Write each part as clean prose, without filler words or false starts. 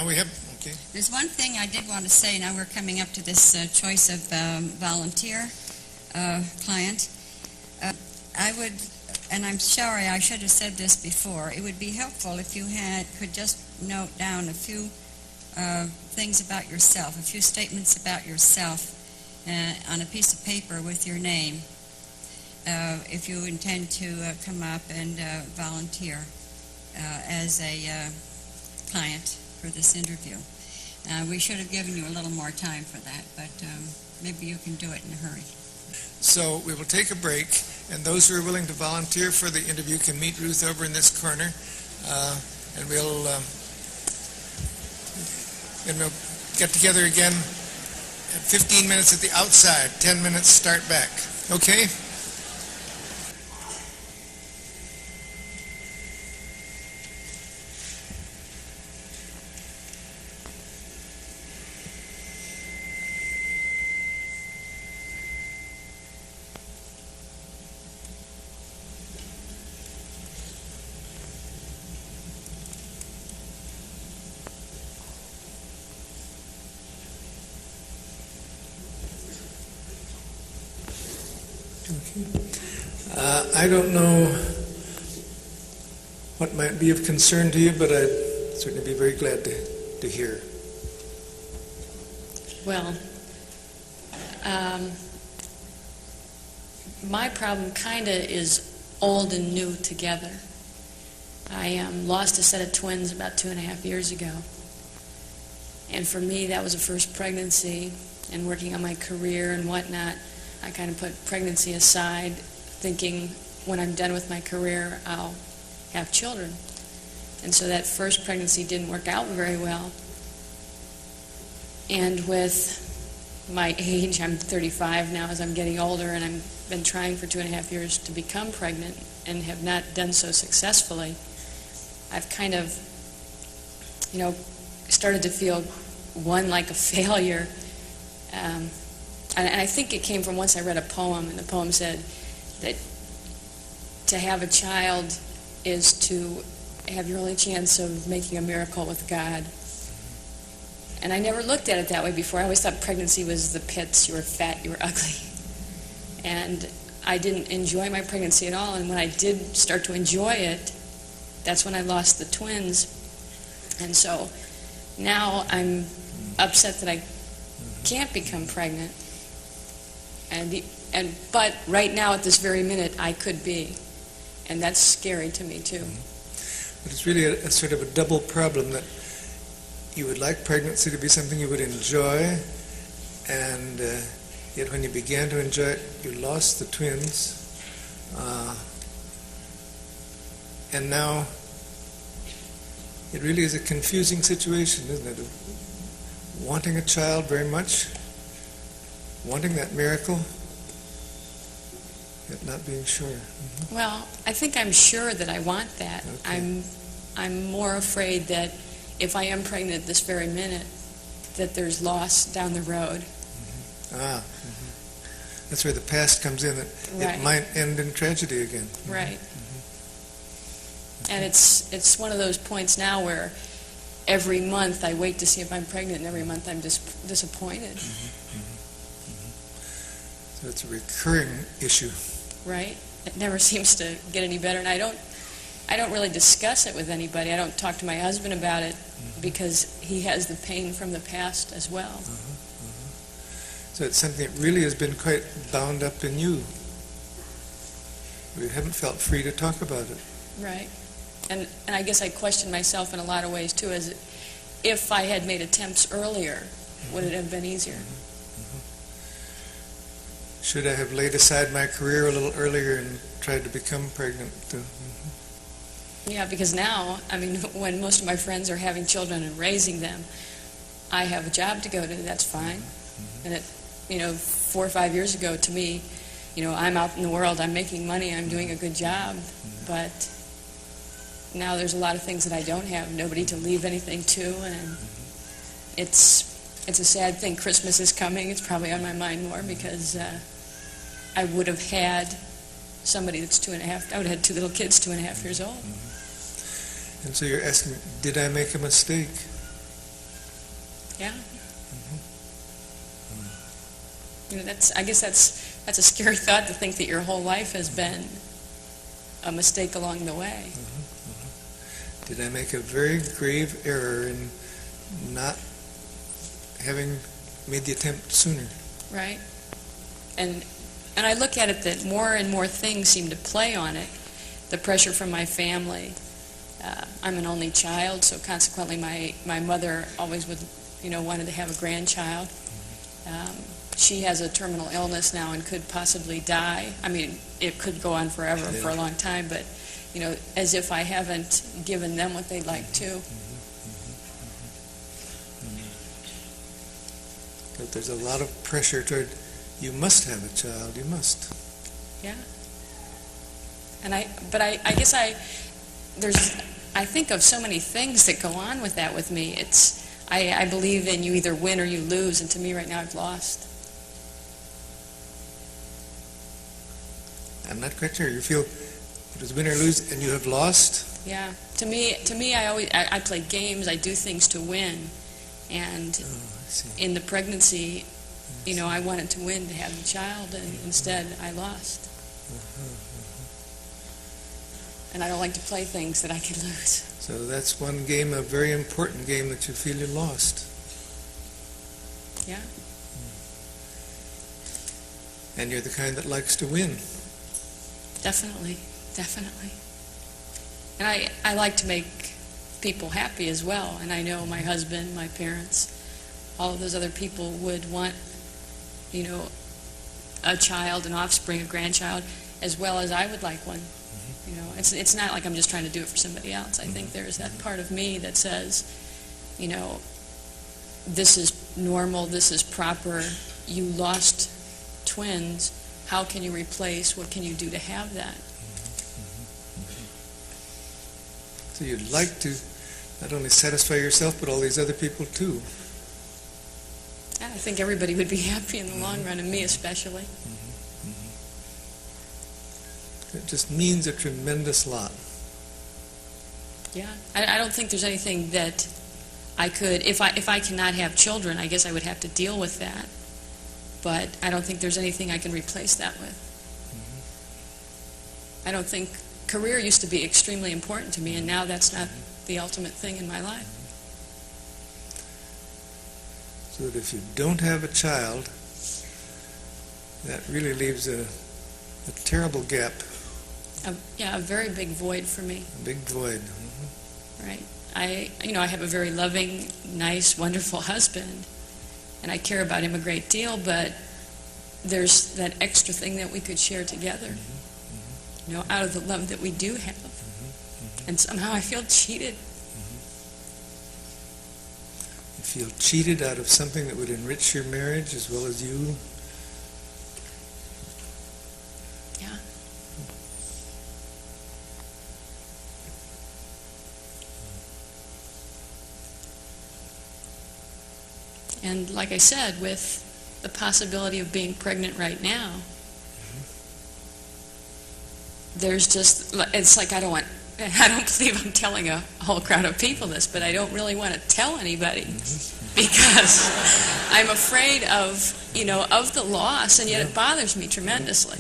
we have, okay. There's one thing I did want to say. Now we're coming up to this choice of volunteer client. I would, and I'm sorry I should have said this before, it would be helpful if you could just note down a few things about yourself, a few statements about yourself on a piece of paper with your name if you intend to come up and volunteer as a client for this interview. We should have given you a little more time for that, but maybe you can do it in a hurry. So we will take a break, and those who are willing to volunteer for the interview can meet Ruth over in this corner, and we'll get together again at 15 minutes at the outside, 10 minutes start back. Okay? I don't know what might be of concern to you, but I'd certainly be very glad to hear. Well, my problem kind of is old and new together. I lost a set of twins about 2.5 years ago. And for me, that was a first pregnancy, and working on my career and whatnot, I kind of put pregnancy aside, thinking when I'm done with my career, I'll have children. And so that first pregnancy didn't work out very well. And with my age, I'm 35 now as I'm getting older, and I've been trying for 2.5 years to become pregnant and have not done so successfully. I've kind of, started to feel, like a failure. And I think it came from once I read a poem, and the poem said that to have a child is to have your only chance of making a miracle with God. And I never looked at it that way before. I always thought pregnancy was the pits. You were fat, you were ugly. And I didn't enjoy my pregnancy at all. And when I did start to enjoy it, that's when I lost the twins. And so now I'm upset that I can't become pregnant. But right now, at this very minute, I could be. And that's scary to me, too. But it's really a sort of a double problem, that you would like pregnancy to be something you would enjoy, and yet when you began to enjoy it, you lost the twins. And now it really is a confusing situation, isn't it? Wanting a child very much, wanting that miracle, yet not being sure. Mm-hmm. Well, I think I'm sure that I want that. Okay. I'm more afraid that if I am pregnant this very minute, that there's loss down the road. Mm-hmm. Mm-hmm. That's where the past comes in, that right. It might end in tragedy again. Mm-hmm. Right. Mm-hmm. And it's one of those points now where every month I wait to see if I'm pregnant, and every month I'm disappointed. Mm-hmm. Mm-hmm. So it's a recurring issue. Right. It never seems to get any better, and I don't really discuss it with anybody. I don't talk to my husband about it because he has the pain from the past as well. So it's something that really has been quite bound up in you. We haven't felt free to talk about it. Right. And I guess I question myself in a lot of ways too, as if I had made attempts earlier, would it have been easier? Should I have laid aside my career a little earlier and tried to become pregnant? Yeah, because now, when most of my friends are having children and raising them, I have a job to go to, that's fine. And 4 or 5 years ago, to me, I'm out in the world, I'm making money, I'm doing a good job, but now there's a lot of things that I don't have, nobody to leave anything to, and it's a sad thing. Christmas is coming, it's probably on my mind more, because I would have had somebody that's 2.5, I would have had 2 little kids 2.5 years old. And so you're asking, did I make a mistake? Yeah. You know, I guess that's a scary thought, to think that your whole life has been a mistake along the way. Did I make a very grave error in not having made the attempt sooner? Right. And I look at it that more and more things seem to play on it. The pressure from my family. I'm an only child, so consequently my mother always wanted to have a grandchild. She has a terminal illness now and could possibly die. I mean, it could go on forever, for a long time, but, as if I haven't given them what they'd like to. But there's a lot of pressure toward, you must have a child, you must. Yeah. And I guess I think of so many things that go on with that with me. I believe in you either win or you lose, and to me right now I've lost. I'm not quite sure. You feel it was win or lose and you have lost? Yeah. To me I play games, I do things to win. And in the pregnancy, I wanted to win, to have the child, and instead I lost. And I don't like to play things that I could lose. So that's one game, a very important game, that you feel you lost. Yeah. And you're the kind that likes to win. Definitely. And I like to make people happy as well. And I know my husband, my parents, all of those other people would want, a child, an offspring, a grandchild, as well as I would like one. It's not like I'm just trying to do it for somebody else. I think there's that part of me that says, this is normal, this is proper. You lost twins. How can you replace? What can you do to have that? So you'd like to not only satisfy yourself, but all these other people too. Yeah, I think everybody would be happy in the long run, and me especially. It just means a tremendous lot. Yeah, I don't think there's anything that I could, if I cannot have children, I guess I would have to deal with that. But I don't think there's anything I can replace that with. I don't think, career used to be extremely important to me, and now that's not the ultimate thing in my life. So that if you don't have a child, that really leaves a terrible gap. A very big void for me. A big void. Right. I have a very loving, nice, wonderful husband, and I care about him a great deal, but there's that extra thing that we could share together, out of the love that we do have. And somehow I feel cheated. You feel cheated out of something that would enrich your marriage as well as you? Yeah. And like I said, with the possibility of being pregnant right now, there's just, it's like I don't believe I'm telling a whole crowd of people this, but I don't really want to tell anybody because I'm afraid of the loss, and yet it bothers me tremendously.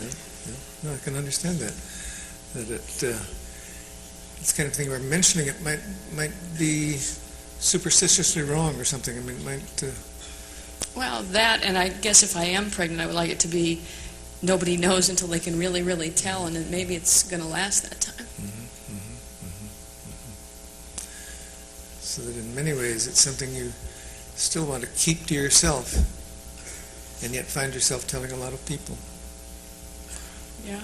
No, I can understand that. That it's the kind of thing where mentioning it might be superstitiously wrong or something. I mean, it might... Well, that, and I guess if I am pregnant, I would like it to be nobody knows until they can really, really tell, and then maybe it's going to last that time. So that in many ways it's something you still want to keep to yourself, and yet find yourself telling a lot of people. Yeah.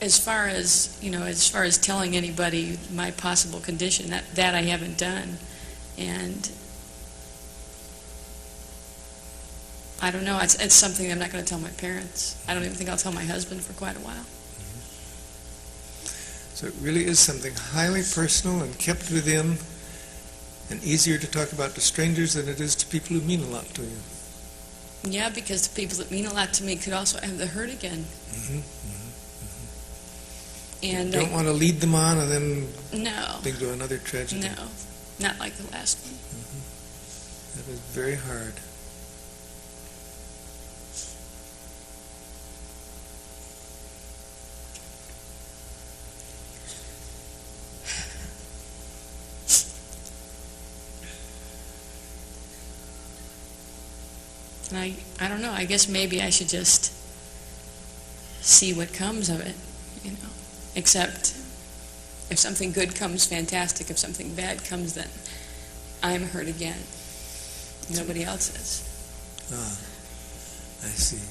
As far as telling anybody my possible condition, that I haven't done. And I don't know, it's something I'm not going to tell my parents. I don't even think I'll tell my husband for quite a while. So it really is something highly personal and kept within, and easier to talk about to strangers than it is to people who mean a lot to you. Yeah, because the people that mean a lot to me could also have the hurt again. And You don't want to lead them on and then no, they go another tragedy. no, not like the last one. That was very hard. And I don't know, I guess maybe I should just see what comes of it, you know. Except if something good comes, fantastic. If something bad comes, then I'm hurt again. Nobody else is. Ah, I see.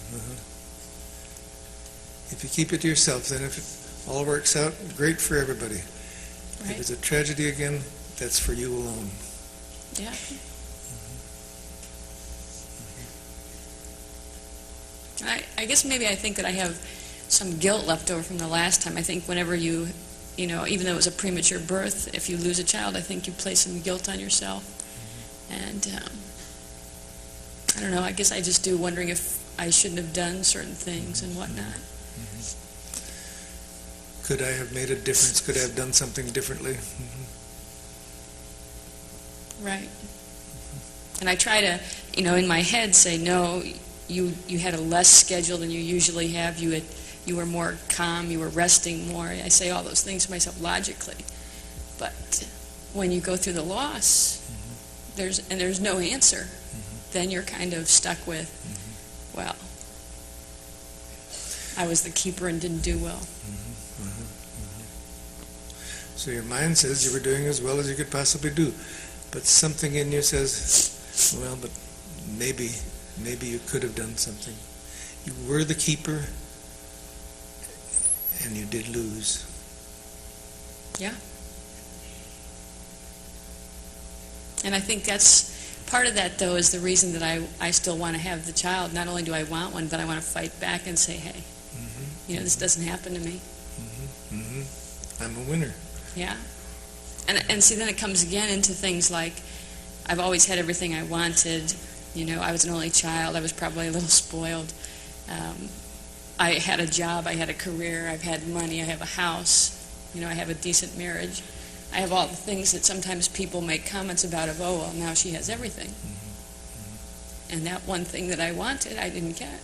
If you keep it to yourself, then if it all works out, great for everybody. If Right? it's a tragedy again, that's for you alone. Yeah. I guess maybe I think that I have some guilt left over from the last time. I think whenever you know, even though it was a premature birth, if you lose a child, I think you place some guilt on yourself. And I don't know, I guess I just do wondering if I shouldn't have done certain things and whatnot. Could I have made a difference? Could I have done something differently? Right. And I try to, you know, in my head say, no, you had a less schedule than you usually have. You were more calm. You were resting more. I say all those things to myself logically. But when you go through the loss, there's no answer. Then you're kind of stuck with, well, I was the keeper and didn't do well. So your mind says you were doing as well as you could possibly do. But something in you says, well, but maybe you could have done something. You were the keeper, and you did lose. Yeah. And I think that's part of that, though, is the reason that I still want to have the child. Not only do I want one, but I want to fight back and say, hey, you know, this doesn't happen to me. I'm a winner. Yeah. And see, then it comes again into things like, I've always had everything I wanted. You know, I was an only child. I was probably a little spoiled. I had a job. I had a career. I've had money. I have a house. You know, I have a decent marriage. I have all the things that sometimes people make comments about of, oh, well, now she has everything. And that one thing that I wanted, I didn't get.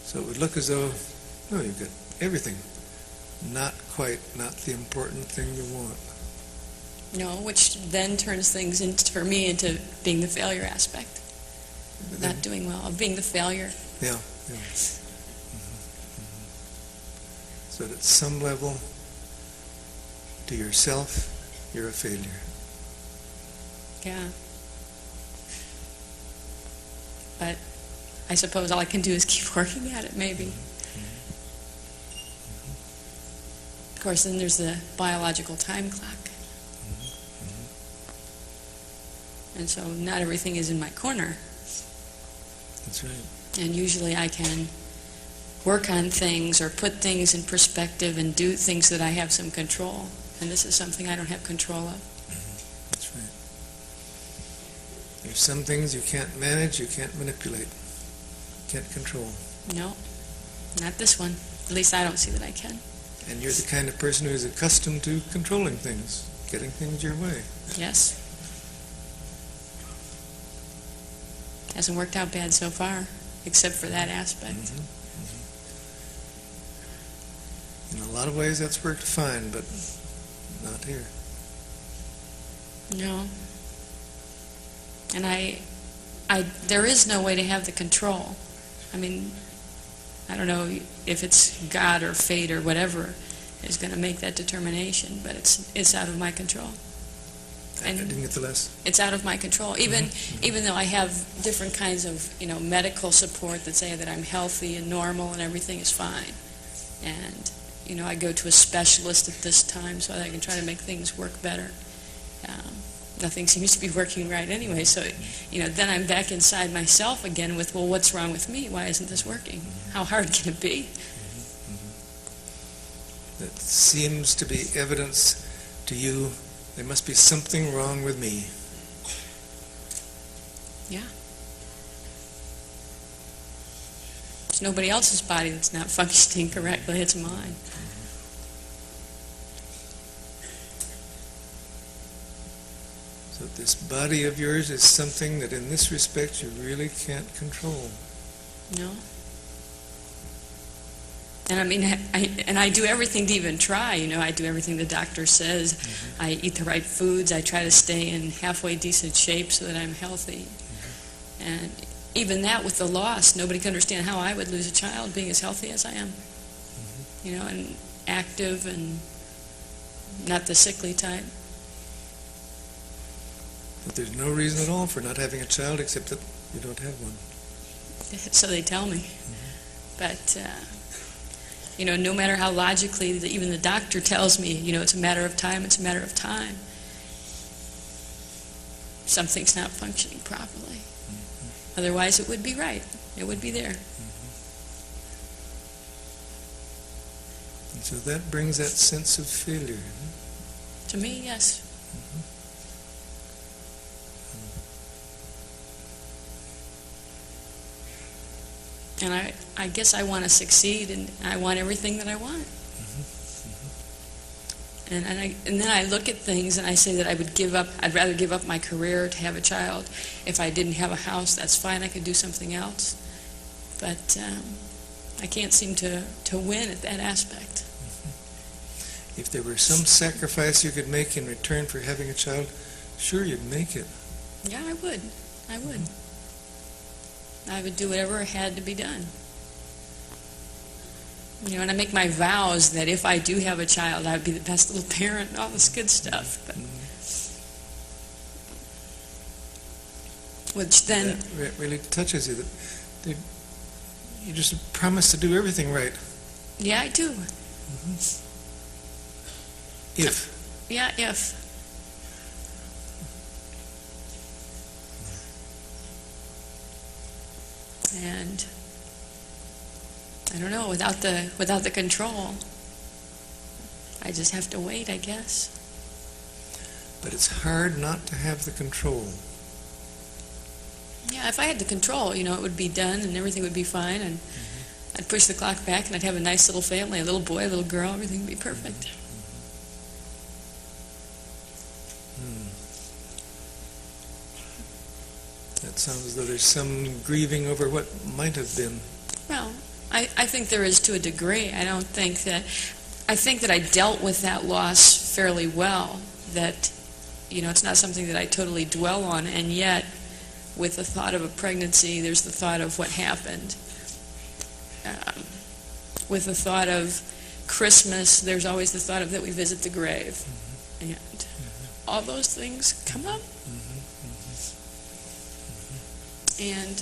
So it would look as though, no, you've got everything. Not quite, not the important thing you want. No, which then turns things into, for me, into being the failure aspect. Not doing well, of being the failure. Yeah. So at some level, to yourself, you're a failure. Yeah. But I suppose all I can do is keep working at it, maybe. Of course, then there's the biological time clock. And so not everything is in my corner. That's right. And usually I can work on things or put things in perspective and do things that I have some control. And this is something I don't have control of. That's right. There's some things you can't manage, you can't manipulate, can't control. No, not this one. At least I don't see that I can. And you're the kind of person who's accustomed to controlling things, getting things your way. Yes. Hasn't worked out bad so far, except for that aspect. In a lot of ways that's worked fine, but not here. No. And there is no way to have the control. I mean, I don't know if it's God or fate or whatever is going to make that determination, but it's out of my control. I didn't get the last. It's out of my control. Even though I have different kinds of, you know, medical support that say that I'm healthy and normal and everything is fine. And, you know, I go to a specialist at this time so that I can try to make things work better. Nothing seems to be working right anyway. So, you know, then I'm back inside myself again with, well, what's wrong with me? Why isn't this working? How hard can it be? That seems to be evidence to you there must be something wrong with me. Yeah. It's nobody else's body that's not functioning correctly, it's mine. So this body of yours is something that in this respect you really can't control. No. And I mean, I do everything to even try, I do everything the doctor says. Mm-hmm. I eat the right foods, I try to stay in halfway decent shape so that I'm healthy. Mm-hmm. And even that with the loss, nobody can understand how I would lose a child being as healthy as I am. Mm-hmm. And active and not the sickly type. But there's no reason at all for not having a child except that you don't have one. So they tell me. Mm-hmm. But, no matter how logically even the doctor tells me, it's a matter of time, it's a matter of time, something's not functioning properly. Mm-hmm. Otherwise, it would be right. It would be there. Mm-hmm. And so that brings that sense of failure. To me, yes. And I guess I want to succeed, and I want everything that I want. Mm-hmm. Mm-hmm. And then I look at things and I say that I'd rather give up my career to have a child. If I didn't have a house, that's fine, I could do something else. But I can't seem to win at that aspect. Mm-hmm. If there were some sacrifice you could make in return for having a child, sure, you'd make it. Yeah, I would. I would do whatever had to be done. And I make my vows that if I do have a child, I would be the best little parent and all this good stuff. But, which then... That really touches you. That you just promise to do everything right. Yeah, I do. Mm-hmm. If. Yeah, if. And I don't know, without the control, I just have to wait, I guess. But it's hard not to have the control. Yeah, if I had the control, it would be done and everything would be fine, and I'd push the clock back and I'd have a nice little family, a little boy, a little girl, everything would be perfect. That sounds as though there's some grieving over what might have been. Well, I think there is to a degree. I think that I dealt with that loss fairly well, that, it's not something that I totally dwell on, and yet, with the thought of a pregnancy, there's the thought of what happened. With the thought of Christmas, there's always the thought of that we visit the grave. Mm-hmm. And all those things come up. And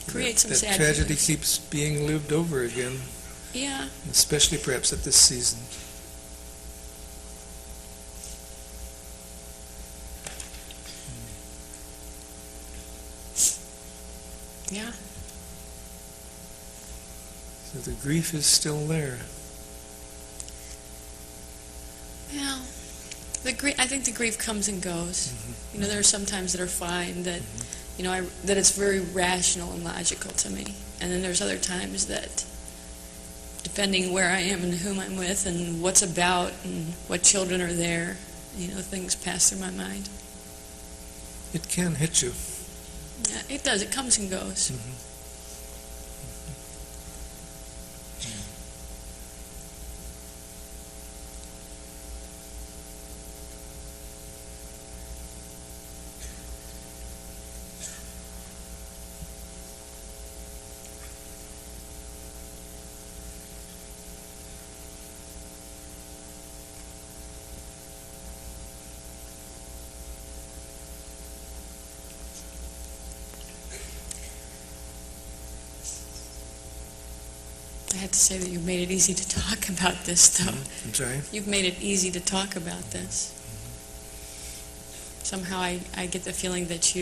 create some sad tragedy feelings. keeps being lived over again. Yeah. Especially perhaps at this season. Yeah. So the grief is still there. Well, I think the grief comes and goes. Mm-hmm. There are some times that are fine, that that it's very rational and logical to me. And then there's other times that, depending where I am and whom I'm with and what's about and what children are there, things pass through my mind. It can hit you. Yeah, it does. It comes and goes. Mm-hmm. I have to say that you've made it easy to talk about this, though. I'm sorry? You've made it easy to talk about this. Somehow I get the feeling that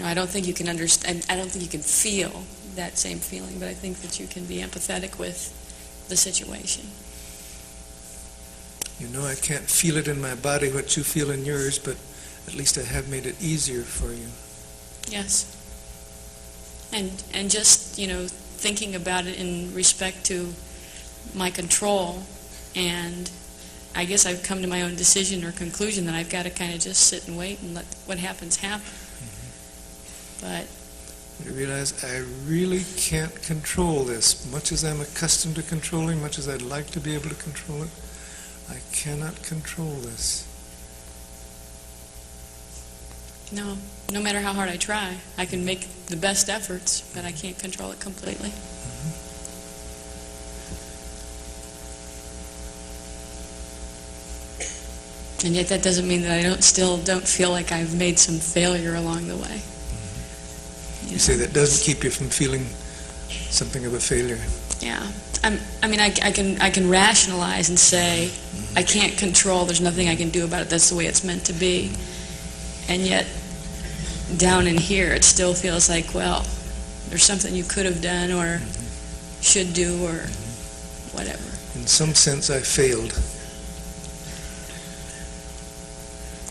I don't think you can understand, I don't think you can feel that same feeling, but I think that you can be empathetic with the situation. I can't feel it in my body what you feel in yours, but at least I have made it easier for you. Yes. And just, thinking about it in respect to my control, and I guess I've come to my own decision or conclusion that I've got to kind of just sit and wait and let what happens happen. But I realize I really can't control this. Much as I'm accustomed to controlling, much as I'd like to be able to control it, I cannot control this. no matter how hard I try, I can make the best efforts, but I can't control it completely. And yet that doesn't mean that I still don't feel like I've made some failure along the way. You say that doesn't keep you from feeling something of a failure. Yeah. I can rationalize and say, I can't control, there's nothing I can do about it, that's the way it's meant to be. And yet, down in here, it still feels like, well, there's something you could have done or should do or whatever. In some sense, I failed.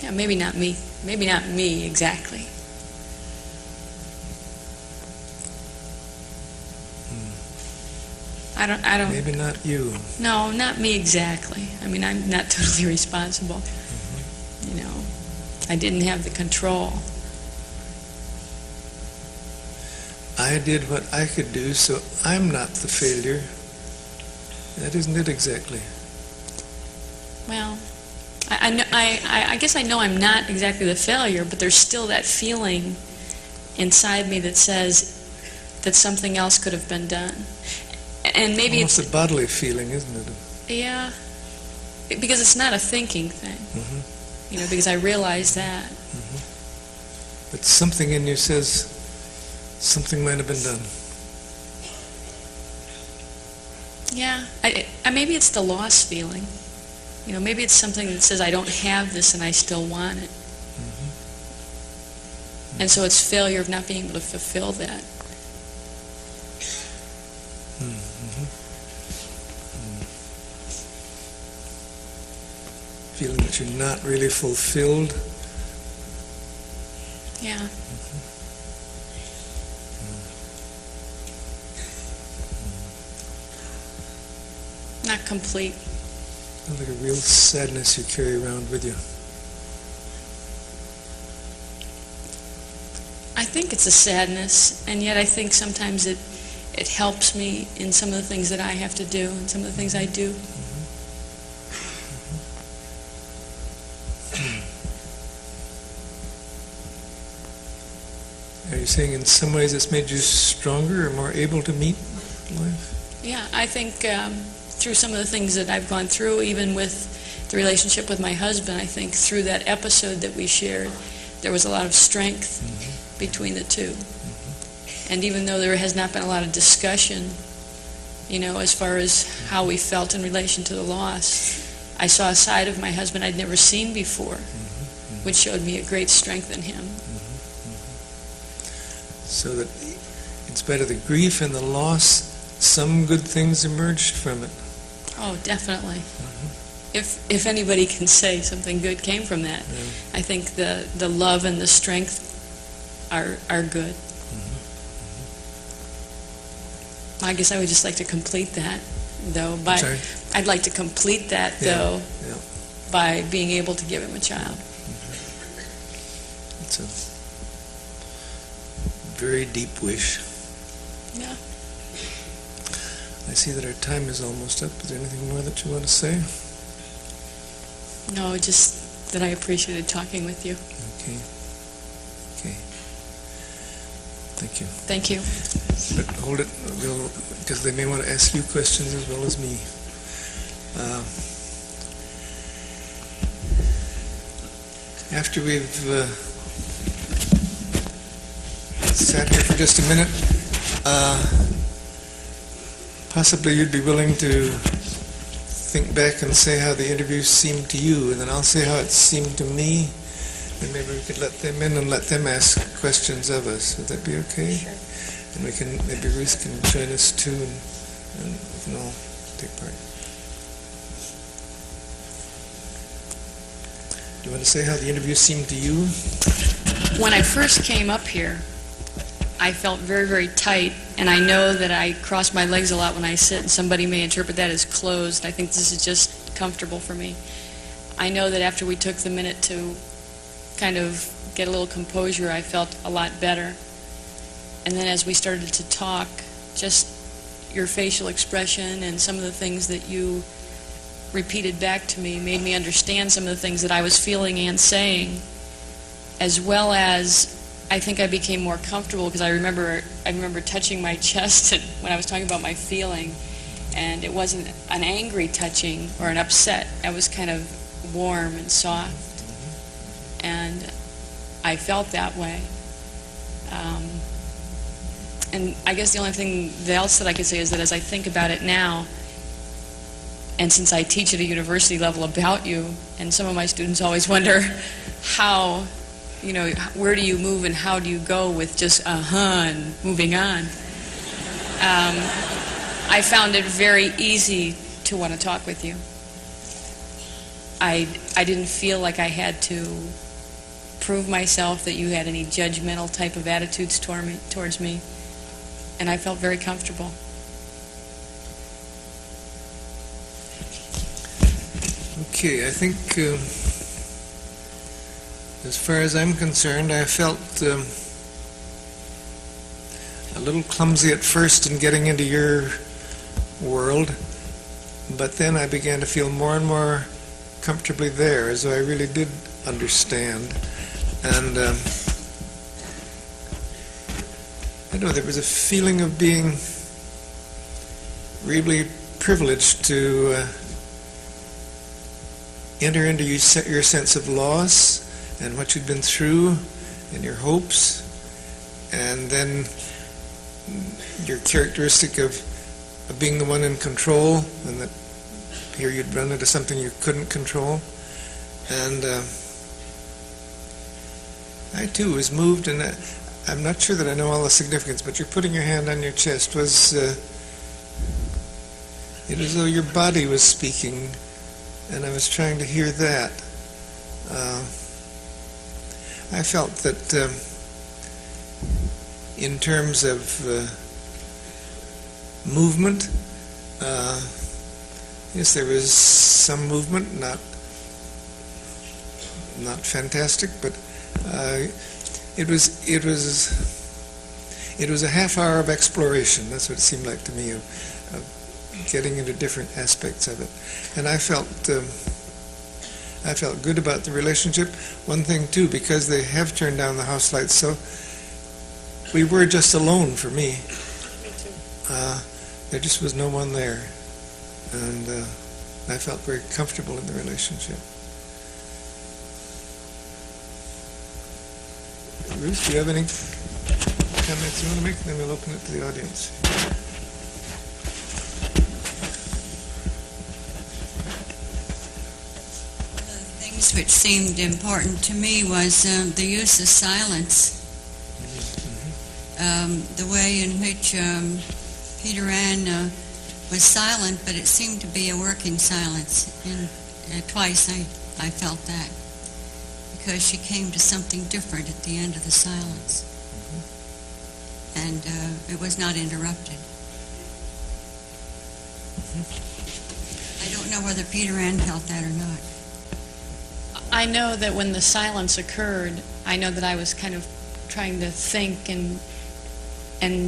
Yeah, maybe not me. Maybe not me exactly. I don't. Maybe not you. No, not me exactly. I mean, I'm not totally responsible. You know, I didn't have the control. I did what I could do, so I'm not the failure. That isn't it exactly. Well, I guess I know I'm not exactly the failure, but there's still that feeling inside me that says that something else could have been done. And maybe almost it's a bodily feeling, isn't it? Yeah, because it's not a thinking thing. You know, because I realize that. But something in you says something might have been done. Yeah, I maybe it's the loss feeling. You know, maybe it's something that says I don't have this and I still want it. And so it's failure of not being able to fulfill that. Feeling that you're not really fulfilled. Yeah. Not complete. Sounds like a real sadness you carry around with you. I think it's a sadness, and yet I think sometimes it helps me in some of the things that I have to do and some of the things I do. Are you saying in some ways it's made you stronger or more able to meet life? Yeah, I think through some of the things that I've gone through, even with the relationship with my husband, I think through that episode that we shared, there was a lot of strength between the two. And even though there has not been a lot of discussion, you know, as far as how we felt in relation to the loss, I saw a side of my husband I'd never seen before, which showed me a great strength in him. So that in spite of the grief and the loss, some good things emerged from it. Oh, definitely. If anybody can say something good came from that, I think the love and the strength are good. I guess I would just like to complete that, though. I'd like to complete that, though, by being able to give him a child. It's a very deep wish. Yeah. I see that our time is almost up. Is there anything more that you want to say? No, just that I appreciated talking with you. Okay. Thank you. Thank you. But hold it, because they may want to ask you questions as well as me. After we've sat here for just a minute, possibly you'd be willing to think back and say how the interview seemed to you, and then I'll say how it seemed to me, and maybe we could let them in and let them ask questions of us. Would that be okay? Sure. And maybe Ruth can join us too, and we can all take part. Do you want to say how the interview seemed to you? When I first came up here, I felt very, very tight, and I know that I cross my legs a lot when I sit, and somebody may interpret that as closed. I think this is just comfortable for me. I know that after we took the minute to kind of get a little composure, I felt a lot better. And then as we started to talk, just your facial expression and some of the things that you repeated back to me made me understand some of the things that I was feeling and saying, as well as I think I became more comfortable because I remember touching my chest when I was talking about my feeling, and it wasn't an angry touching or an upset. I was kind of warm and soft, and I felt that way. And I guess the only thing else that I could say is that as I think about it now, and since I teach at a university level about you, and some of my students always wonder how, where do you move and how do you go with just and moving on. I found it very easy to want to talk with you. I didn't feel like I had to prove myself, that you had any judgmental type of attitudes towards me, and I felt very comfortable. Okay, I think as far as I'm concerned, I felt a little clumsy at first in getting into your world, but then I began to feel more and more comfortably there, as though I really did understand. And I don't know, there was a feeling of being really privileged to enter into your sense of loss and what you'd been through and your hopes, and then your characteristic of being the one in control, and that here you'd run into something you couldn't control. And I too was moved, and I'm not sure that I know all the significance, but you're putting your hand on your chest was it was as though your body was speaking, and I was trying to hear that. I felt that in terms of movement, yes, there was some movement, not fantastic, but it was a half hour of exploration. That's what it seemed like to me, of getting into different aspects of it, and I felt good about the relationship. One thing too, because they have turned down the house lights, so we were just alone for me. There just was no one there, and I felt very comfortable in the relationship. Bruce, do you have any comments you want to make? Then we'll open it to the audience. One of the things which seemed important to me was the use of silence. The way in which Peter Ann was silent, but it seemed to be a working silence. And twice I felt that, because she came to something different at the end of the silence. And it was not interrupted. I don't know whether Peter Ann felt that or not. I know that when the silence occurred, I know that I was kind of trying to think and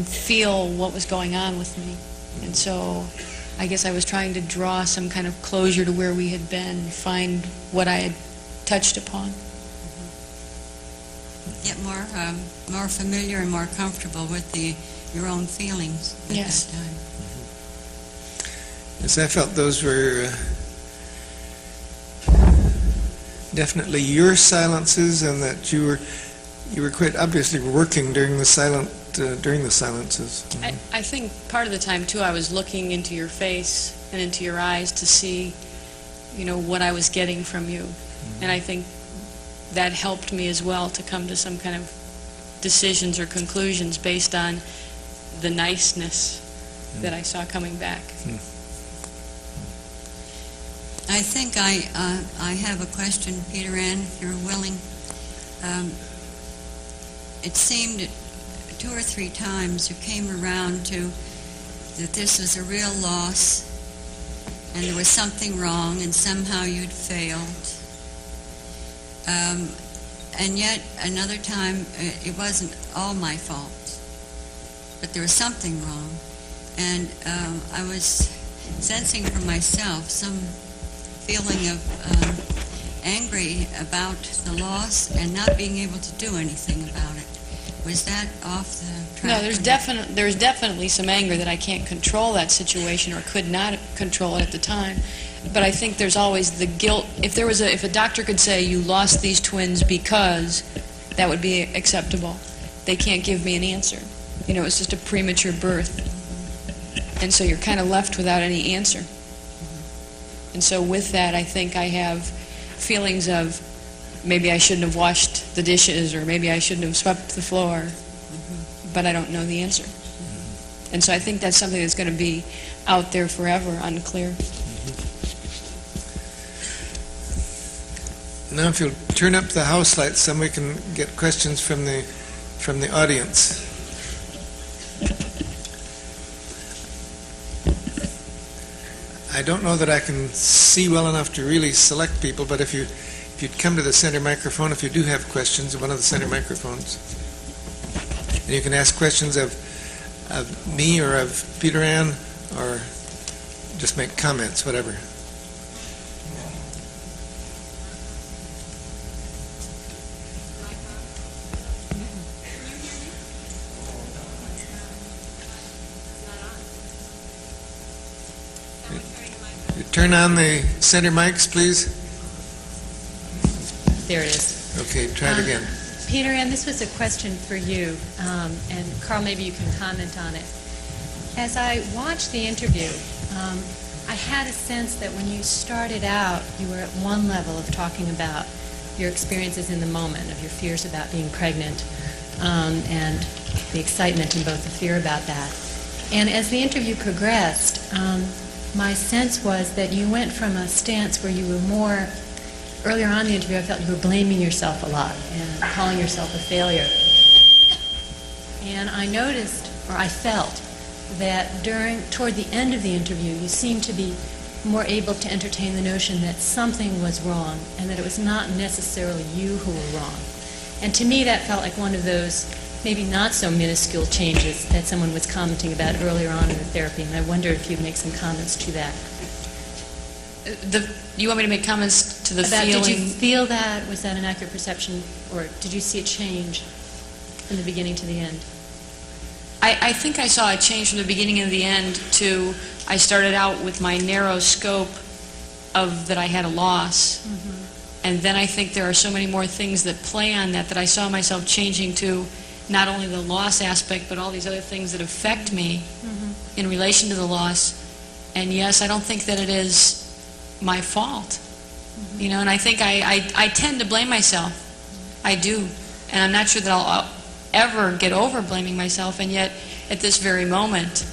feel what was going on with me. And so I guess I was trying to draw some kind of closure to where we had been, find what I had touched upon. Get more familiar and more comfortable with your own feelings at Yes. that time. Yes, I felt those were definitely your silences, and that you were quite obviously working during the silences. I think part of the time too I was looking into your face and into your eyes to see, what I was getting from you, and I think that helped me as well to come to some kind of decisions or conclusions based on the niceness that I saw coming back. I think I have a question, Peter Ann, if you're willing. It seemed 2 or 3 times you came around to that this was a real loss and there was something wrong and somehow you'd failed. And yet another time it wasn't all my fault, but there was something wrong. And I was sensing for myself some feeling of angry about the loss and not being able to do anything about it. Was that off the track? No, there's definitely some anger that I can't control that situation or could not control it at the time. But I think there's always the guilt. If a doctor could say you lost these twins because, that would be acceptable. They can't give me an answer. You know, it's just a premature birth. And so you're kind of left without any answer. And so with that, I think I have feelings of maybe I shouldn't have washed the dishes or maybe I shouldn't have swept the floor, but I don't know the answer. And so I think that's something that's going to be out there forever, unclear. Now if you'll turn up the house lights, some we can get questions from the audience. I don't know that I can see well enough to really select people, but if you'd come to the center microphone, if you do have questions, one of the center microphones, and you can ask questions of me or of Peter Ann, or just make comments, whatever. Turn on the center mics, please. There it is. Okay, try it again. Peter Ann, this was a question for you, and Carl, maybe you can comment on it. As I watched the interview, I had a sense that when you started out, you were at one level of talking about your experiences in the moment, of your fears about being pregnant, and the excitement and both the fear about that. And as the interview progressed, my sense was that you went from a stance where you were more, earlier on in the interview I felt you were blaming yourself a lot and calling yourself a failure. And I noticed, or I felt, that toward the end of the interview you seemed to be more able to entertain the notion that something was wrong and that it was not necessarily you who were wrong. And to me that felt like one of those maybe not so minuscule changes that someone was commenting about earlier on in the therapy, and I wonder if you'd make some comments to that. You want me to make comments to the About, feeling? did you feel that? Was that an accurate perception, or did you see a change from the beginning to the end? I think I saw a change from the beginning and the end to, I started out with my narrow scope of that I had a loss. And then I think there are so many more things that play on that I saw myself changing to not only the loss aspect, but all these other things that affect me in relation to the loss. And yes, I don't think that it is my fault. You know, and I think I tend to blame myself. I do. And I'm not sure that I'll ever get over blaming myself, and yet at this very moment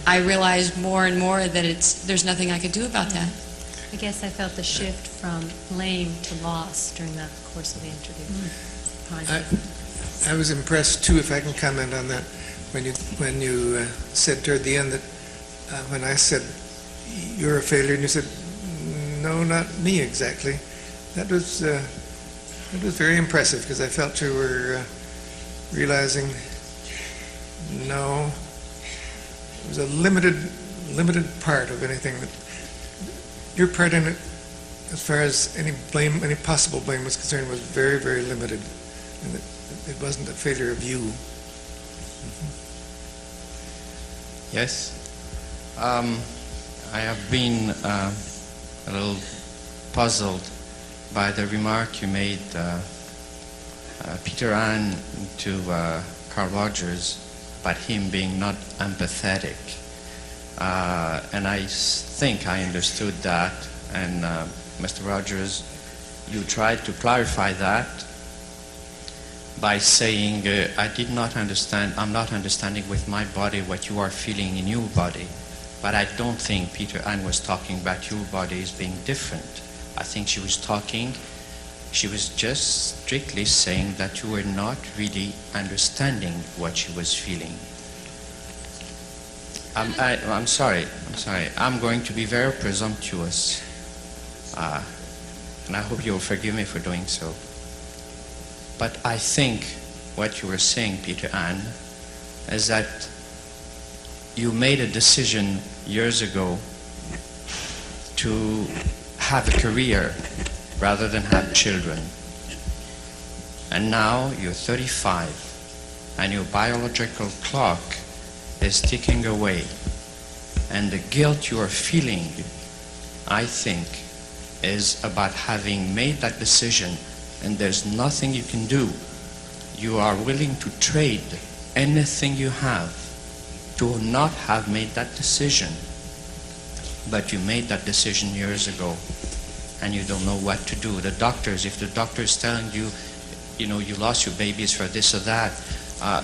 I realize more and more that there's nothing I could do about that. I guess I felt the shift from blame to loss during the course of the interview. I was impressed too, if I can comment on that, when you said toward the end that when I said you're a failure, and you said no, not me exactly. That was very impressive, because I felt you were realizing no, it was a limited part of anything that your part in it, as far as any possible blame was concerned, was very, very limited, and it wasn't a failure of you. Yes. I have been a little puzzled by the remark you made, Peter Ann, to Carl Rogers, about him being not empathetic. And I think I understood that, and Mr. Rogers, you tried to clarify that by saying, I did not understand, I'm not understanding with my body what you are feeling in your body. But I don't think Peter Ann was talking about your body as being different. I think she was talking She was just strictly saying that you were not really understanding what she was feeling. I'm sorry. I'm going to be very presumptuous. And I hope you'll forgive me for doing so. But I think what you were saying, Peter Ann, is that you made a decision years ago to have a career rather than have children. And now you're 35 and your biological clock is ticking away. And the guilt you are feeling, I think, is about having made that decision, and there's nothing you can do. You are willing to trade anything you have to not have made that decision. But you made that decision years ago, and you don't know what to do. The doctors, if the doctor is telling you, you know, you lost your babies for this or that,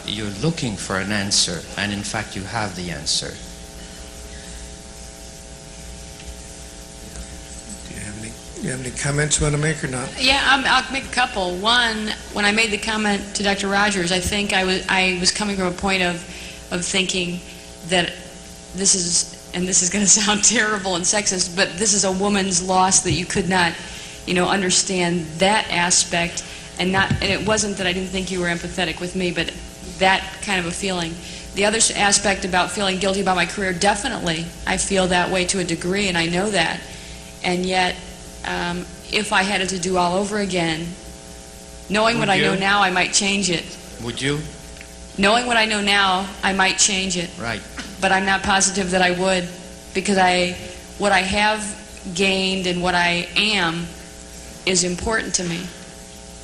you're looking for an answer, and in fact you have the answer. Do you have any comments you want to make or not? Yeah, I'll make a couple. One, when I made the comment to Dr. Rogers, I think I was coming from a point of thinking that this is going to sound terrible and sexist, but this is a woman's loss, that you could not, understand that aspect, and it wasn't that I didn't think you were empathetic with me, but that kind of a feeling. The other aspect about feeling guilty about my career, definitely, I feel that way to a degree, and I know that, and yet, if I had it to do all over again, knowing what I know now, I might change it. Would you? Knowing what I know now, I might change it. Right. But I'm not positive that I would, because what I have gained and what I am is important to me.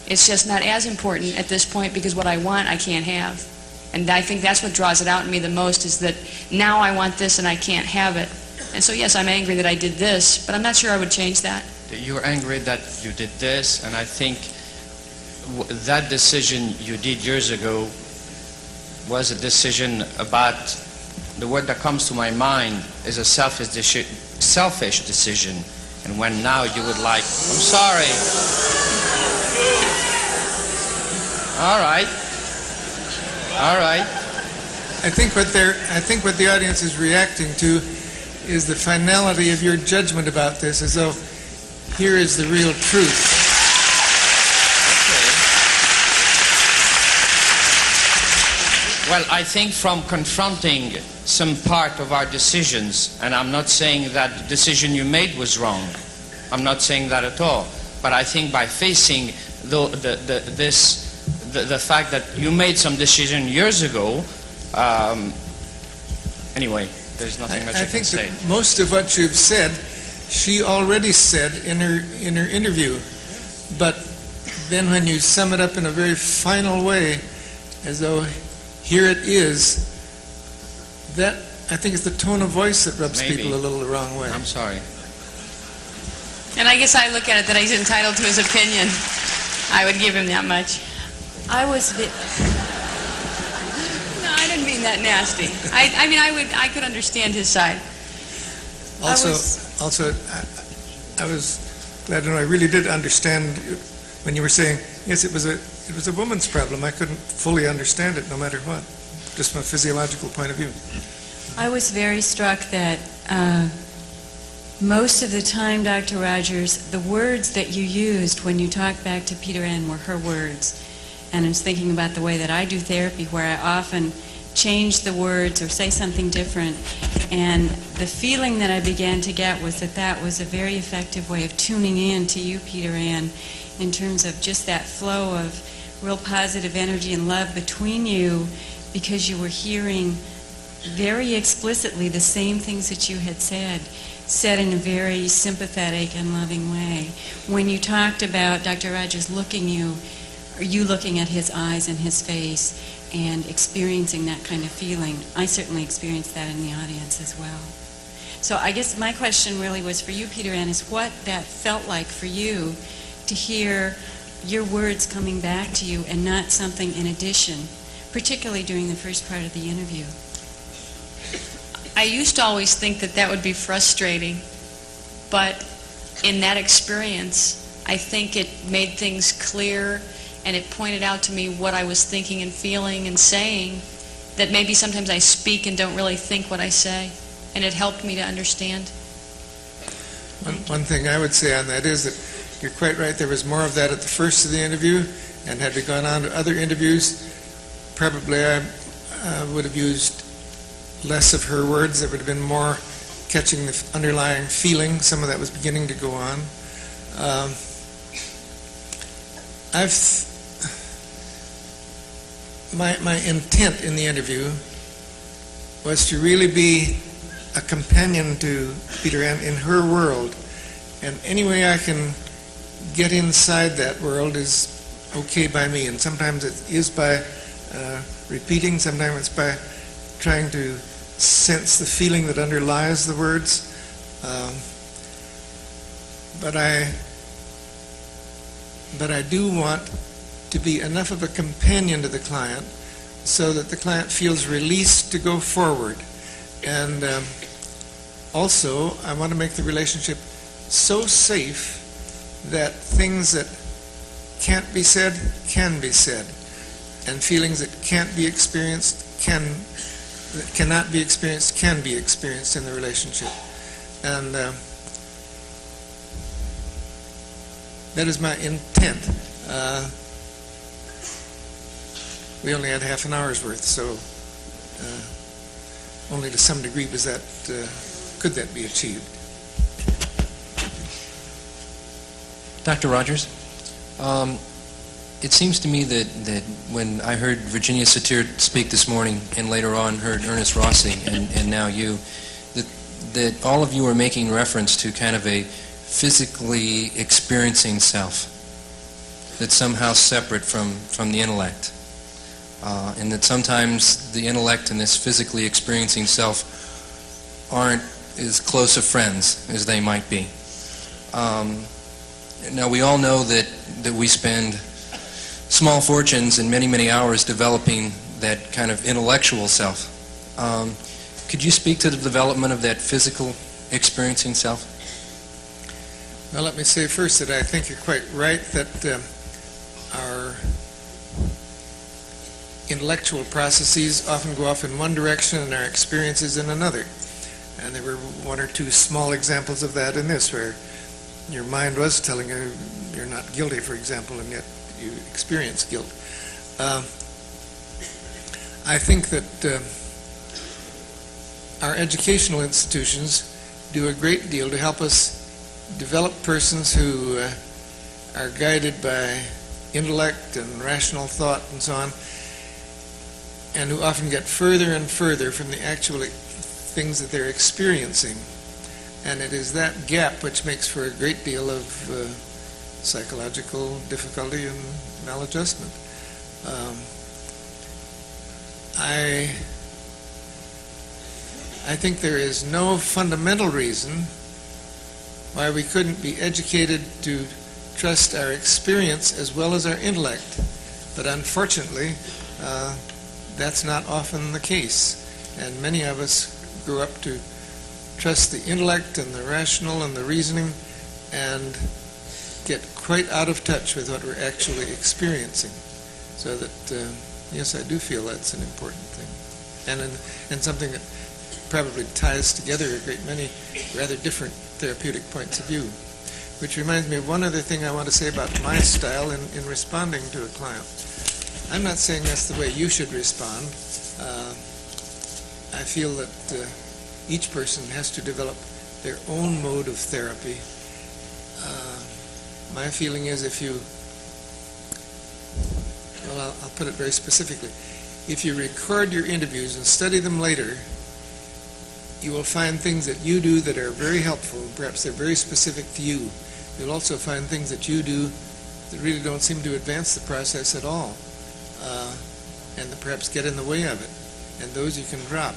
It's just not as important at this point, because what I want, I can't have. And I think that's what draws it out in me the most, is that now I want this and I can't have it. And so yes, I'm angry that I did this, but I'm not sure I would change that. You're angry that you did this, and I think that decision you did years ago was a decision about, the word that comes to my mind is a selfish decision. And when now you would like, I'm sorry. All right. I think what the audience is reacting to is the finality of your judgment about this, as though here is the real truth. Okay. Well, I think from confronting some part of our decisions, and I'm not saying that the decision you made was wrong. I'm not saying that at all. But I think by facing the fact that you made some decision years ago, anyway, there's nothing much I can say. I think that most of what you've said, she already said in her interview. But then when you sum it up in a very final way, as though here it is, that I think is the tone of voice that rubs people a little the wrong way. I'm sorry. And I guess I look at it that he's entitled to his opinion. I would give him that much. I was... No, I didn't mean that nasty. I could understand his side. Also, I was glad to know I really did understand when you were saying, yes, it was a woman's problem. I couldn't fully understand it no matter what, just from a physiological point of view. I was very struck that most of the time, Dr. Rogers, the words that you used when you talked back to Peter Ann were her words. And I was thinking about the way that I do therapy, where I often change the words or say something different. And the feeling that I began to get was that that was a very effective way of tuning in to you, Peter Ann, in terms of just that flow of real positive energy and love between you, because you were hearing very explicitly the same things that you had said in a very sympathetic and loving way. When you talked about Dr. Rogers you looking at his eyes and his face and experiencing that kind of feeling, I certainly experienced that in the audience as well. So I guess my question really was for you, Peter Ann, is what that felt like for you to hear your words coming back to you and not something in addition, particularly during the first part of the interview. I used to always think that would be frustrating, but in that experience, I think it made things clear, and it pointed out to me what I was thinking and feeling and saying, that maybe sometimes I speak and don't really think what I say, and it helped me to understand. One thing I would say on that is that you're quite right. There was more of that at the first of the interview, and had we gone on to other interviews, probably I would have used less of her words. There would have been more catching the underlying feeling. Some of that was beginning to go on. My intent in the interview was to really be a companion to Peter Ann in her world, and any way I can get inside that world is okay by me. And sometimes it is by repeating, sometimes it's by trying to sense the feeling that underlies the words. But I do want to be enough of a companion to the client so that the client feels released to go forward. And also, I want to make the relationship so safe that things that can't be said can be said, and feelings that can't be experienced that cannot be experienced can be experienced in the relationship. And that is my intent. We only had half an hour's worth, so only to some degree could that be achieved. Dr. Rogers, it seems to me that when I heard Virginia Satir speak this morning, and later on heard Ernest Rossi, and now you, that all of you are making reference to kind of a physically experiencing self that's somehow separate from the intellect, and that sometimes the intellect and this physically experiencing self aren't as close of friends as they might be. Now, we all know that we spend small fortunes and many, many hours developing that kind of intellectual self. Could you speak to the development of that physical experiencing self? Well, let me say first that I think you're quite right that our intellectual processes often go off in one direction and our experiences in another. And there were one or two small examples of that in this, where your mind was telling you you're not guilty, for example, and yet you experience guilt. I think that our educational institutions do a great deal to help us develop persons who are guided by intellect and rational thought and so on, and who often get further and further from the actual things that they're experiencing. And it is that gap which makes for a great deal of psychological difficulty and maladjustment. I think there is no fundamental reason why we couldn't be educated to trust our experience as well as our intellect. But unfortunately, that's not often the case. And many of us grew up to trust the intellect and the rational and the reasoning and get quite out of touch with what we're actually experiencing. So that, yes, I do feel that's an important thing. And something that probably ties together a great many rather different therapeutic points of view. Which reminds me of one other thing I want to say about my style in responding to a client. I'm not saying that's the way you should respond. I feel that each person has to develop their own mode of therapy. My feeling is I'll put it very specifically. If you record your interviews and study them later, you will find things that you do that are very helpful. Perhaps they're very specific to you. You'll also find things that you do that really don't seem to advance the process at all, and that perhaps get in the way of it. And those you can drop.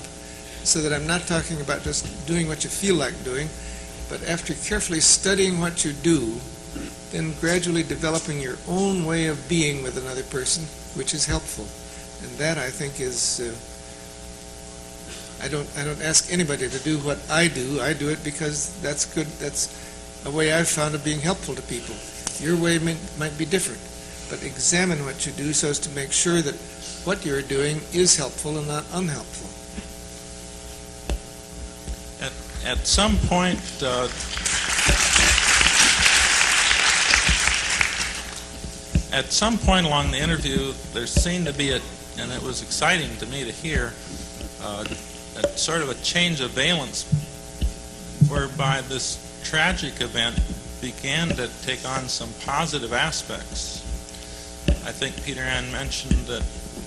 So that I'm not talking about just doing what you feel like doing, but after carefully studying what you do, then gradually developing your own way of being with another person, which is helpful. And that, I think, is I don't ask anybody to do what I do. I do it because that's good. That's a way I've found of being helpful to people. Your way might be different, but examine what you do so as to make sure that what you're doing is helpful and not unhelpful. At some point, along the interview, there seemed to be and it was exciting to me to hear, a sort of a change of valence, whereby this tragic event began to take on some positive aspects. I think Peter Ann mentioned that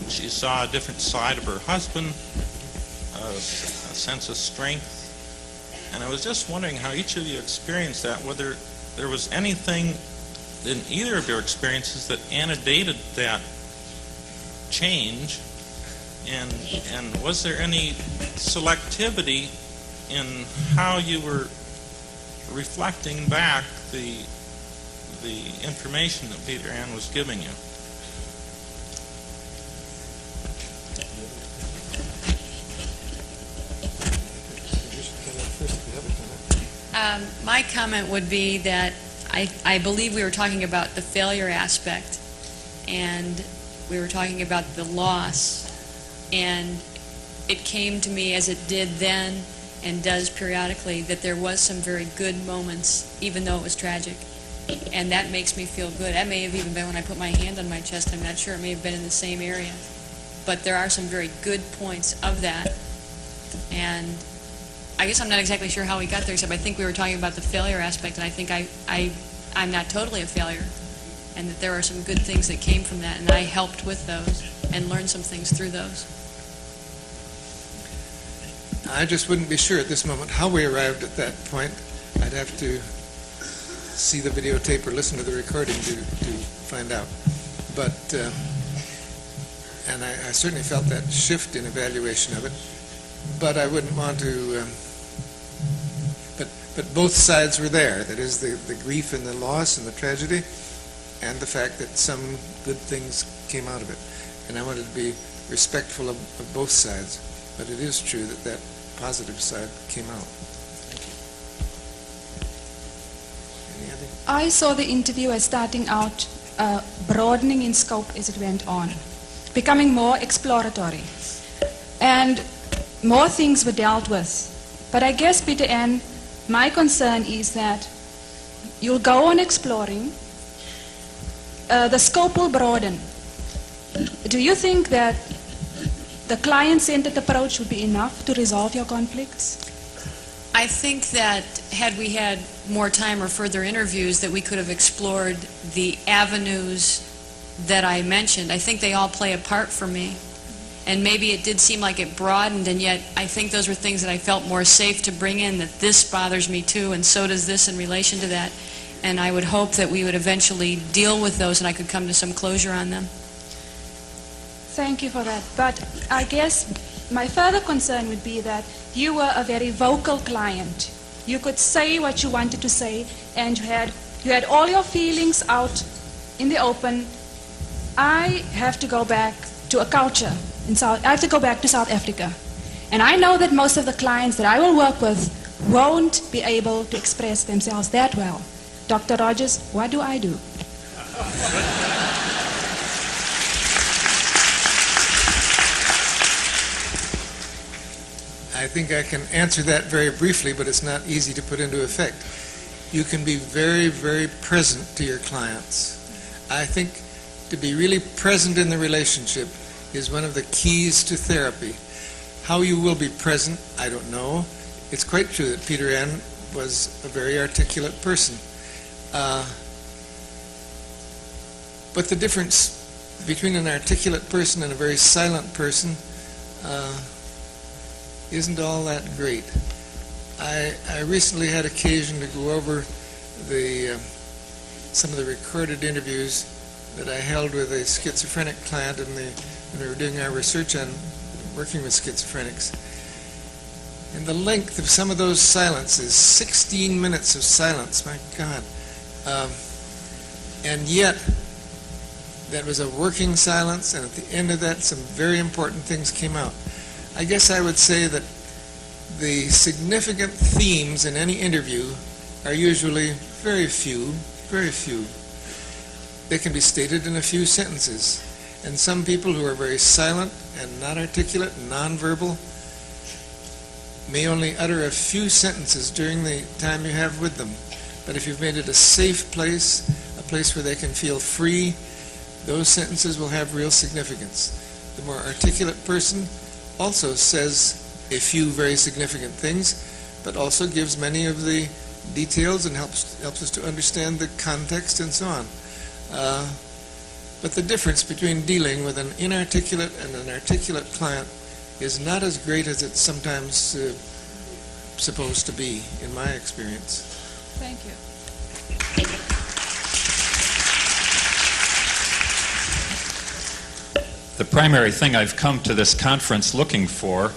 she saw a different side of her husband, a sense of strength. And I was just wondering how each of you experienced that, whether there was anything in either of your experiences that antedated that change, and was there any selectivity in how you were reflecting back the information that Peter Ann was giving you? My comment would be that I believe we were talking about the failure aspect, and we were talking about the loss, and it came to me, as it did then and does periodically, that there was some very good moments, even though it was tragic, and that makes me feel good. That may have even been when I put my hand on my chest. I'm not sure. It may have been in the same area, but there are some very good points of that, and I guess I'm not exactly sure how we got there, except I think we were talking about the failure aspect, and I think I'm not totally a failure, and that there are some good things that came from that, and I helped with those and learned some things through those. I just wouldn't be sure at this moment how we arrived at that point. I'd have to see the videotape or listen to the recording to find out. But, and I certainly felt that shift in evaluation of it, but I wouldn't want to... But both sides were there. That is, the grief and the loss and the tragedy, and the fact that some good things came out of it. And I wanted to be respectful of both sides. But it is true that that positive side came out. Thank you. Any other? I saw the interview as starting out broadening in scope as it went on, becoming more exploratory. And more things were dealt with. But I guess, Peter Ann, my concern is that you'll go on exploring, the scope will broaden. Do you think that the client-centered approach would be enough to resolve your conflicts? I think that had we had more time or further interviews, that we could have explored the avenues that I mentioned. I think they all play a part for me. And maybe it did seem like it broadened, and yet I think those were things that I felt more safe to bring in, that this bothers me too, and so does this in relation to that. And I would hope that we would eventually deal with those and I could come to some closure on them. Thank you for that. But I guess my further concern would be that you were a very vocal client. You could say what you wanted to say, and you had all your feelings out in the open. I have to go back to a culture. I have to go back to South Africa. And I know that most of the clients that I will work with won't be able to express themselves that well. Dr. Rogers, what do I do? I think I can answer that very briefly, but it's not easy to put into effect. You can be very, very present to your clients. I think to be really present in the relationship is one of the keys to therapy. How you will be present, I don't know. It's quite true that Peter Ann was a very articulate person. But the difference between an articulate person and a very silent person isn't all that great. I recently had occasion to go over some of the recorded interviews that I held with a schizophrenic client when we were doing our research on working with schizophrenics. And the length of some of those silences, 16 minutes of silence, my God. And yet, that was a working silence, and at the end of that, some very important things came out. I guess I would say that the significant themes in any interview are usually very few, they can be stated in a few sentences. And some people who are very silent and not articulate, nonverbal, may only utter a few sentences during the time you have with them. But if you've made it a safe place, a place where they can feel free, those sentences will have real significance. The more articulate person also says a few very significant things, but also gives many of the details and helps us to understand the context and so on. But the difference between dealing with an inarticulate and an articulate client is not as great as it's sometimes supposed to be, in my experience. Thank you. The primary thing I've come to this conference looking for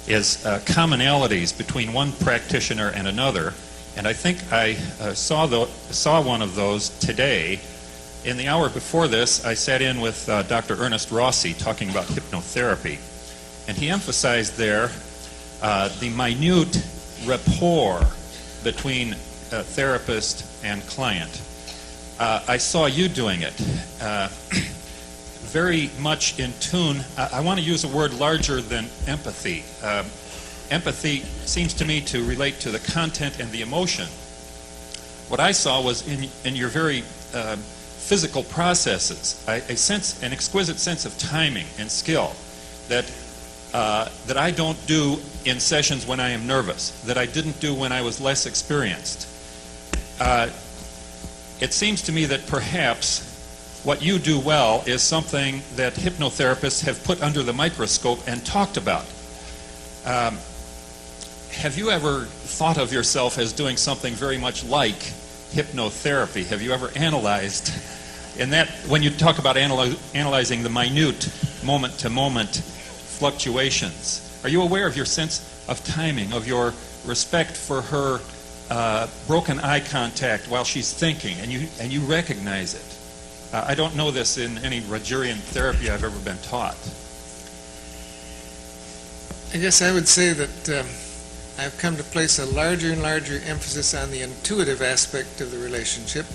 is commonalities between one practitioner and another, and I think I saw one of those today. In the hour before this, I sat in with Dr. Ernest Rossi talking about hypnotherapy, and he emphasized there the minute rapport between therapist and client. I saw you doing it. Very much in tune. I want to use a word larger than empathy. Empathy seems to me to relate to the content and the emotion. What I saw was in your very physical processes, an exquisite sense of timing and skill that I don't do in sessions when I am nervous, that I didn't do when I was less experienced. It seems to me that perhaps what you do well is something that hypnotherapists have put under the microscope and talked about. Have you ever thought of yourself as doing something very much like hypnotherapy? Have you ever analyzed, in that, when you talk about analyzing the minute, moment-to-moment fluctuations, are you aware of your sense of timing, of your respect for her broken eye contact while she's thinking, and you recognize it? I don't know this in any Rogerian therapy I've ever been taught. I guess I would say that I've come to place a larger and larger emphasis on the intuitive aspect of the relationship.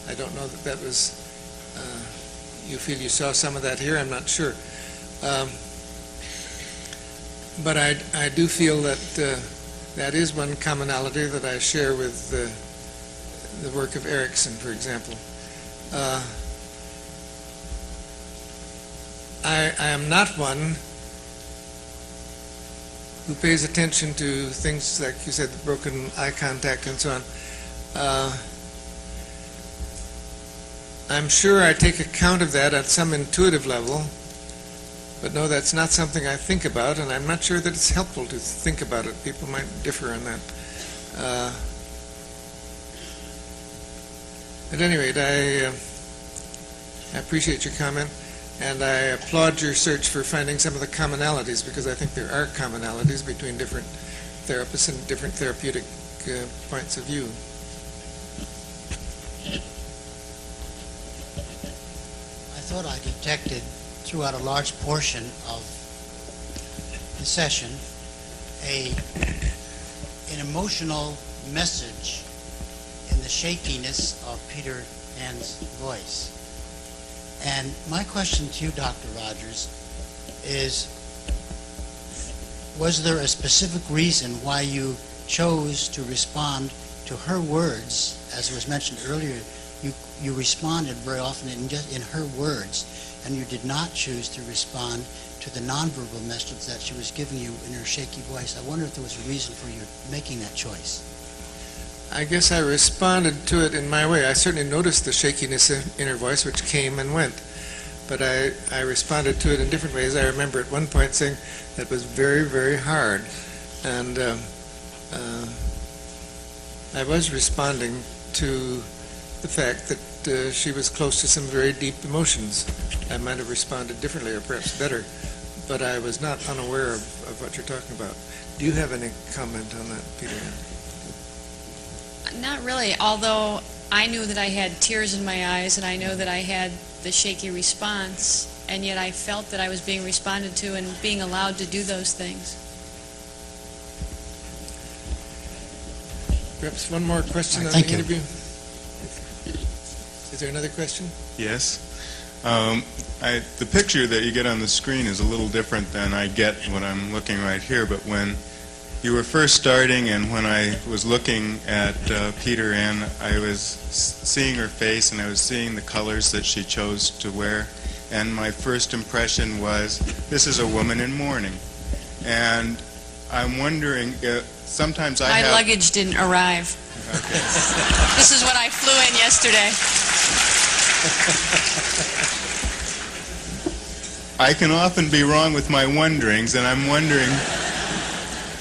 I don't know that was, you feel you saw some of that here, I'm not sure. But I do feel that that is one commonality that I share with the work of Erickson, for example. I am not one who pays attention to things like you said, the broken eye contact and so on. I'm sure I take account of that at some intuitive level, but no, that's not something I think about, and I'm not sure that it's helpful to think about it. People might differ on that. At any rate, I appreciate your comment. And I applaud your search for finding some of the commonalities, because I think there are commonalities between different therapists and different therapeutic points of view. I thought I detected throughout a large portion of the session an emotional message in the shakiness of Peter Ann's voice. And my question to you, Dr. Rogers, is, was there a specific reason why you chose to respond to her words? As was mentioned earlier, you responded very often in her words, and you did not choose to respond to the nonverbal message that she was giving you in her shaky voice. I wonder if there was a reason for you making that choice. I guess I responded to it in my way. I certainly noticed the shakiness in her voice, which came and went. But I responded to it in different ways. I remember at one point saying that was very, very hard. And I was responding to the fact that she was close to some very deep emotions. I might have responded differently or perhaps better, but I was not unaware of what you're talking about. Do you have any comment on that, Peter Ann? Not really, although I knew that I had tears in my eyes and I know that I had the shaky response, and yet I felt that I was being responded to and being allowed to do those things. Perhaps one more question on the interview? Is there another question? Yes. The picture that you get on the screen is a little different than I get when I'm looking right here, but when you were first starting and when I was looking at Peter Ann, I was seeing her face and I was seeing the colors that she chose to wear, and my first impression was, this is a woman in mourning. And I'm wondering, sometimes I have... My luggage didn't arrive. Okay. This is when I flew in yesterday. I can often be wrong with my wonderings, and I'm wondering,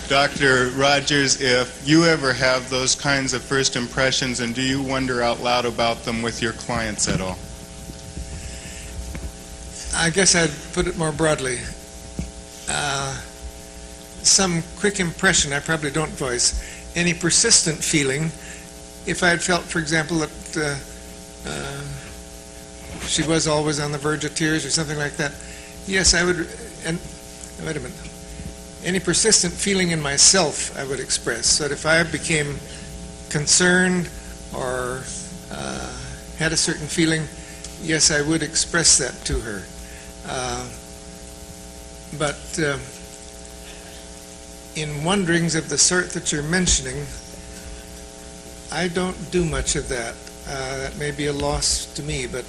Dr. Rogers, if you ever have those kinds of first impressions, and do you wonder out loud about them with your clients at all? I guess I'd put it more broadly. Some quick impression I probably don't voice. Any persistent feeling, if I had felt, for example, that she was always on the verge of tears or something like that, yes, I would. And wait a minute. Any persistent feeling in myself, I would express. So that if I became concerned or had a certain feeling, yes, I would express that to her. But in wonderings of the sort that you're mentioning, I don't do much of that. That may be a loss to me, but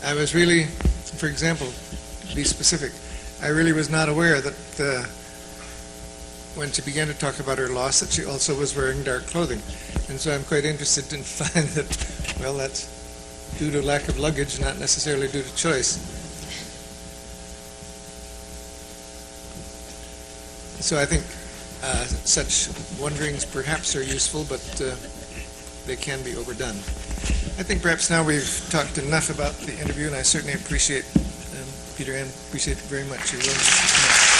I was really, for example, to be specific, I really was not aware that when she began to talk about her loss, that she also was wearing dark clothing. And so I'm quite interested to find that, well, that's due to lack of luggage, not necessarily due to choice. So I think such wonderings perhaps are useful, but they can be overdone. I think perhaps now we've talked enough about the interview, and I certainly appreciate, Peter Ann, appreciate it very much. Your willingness to come.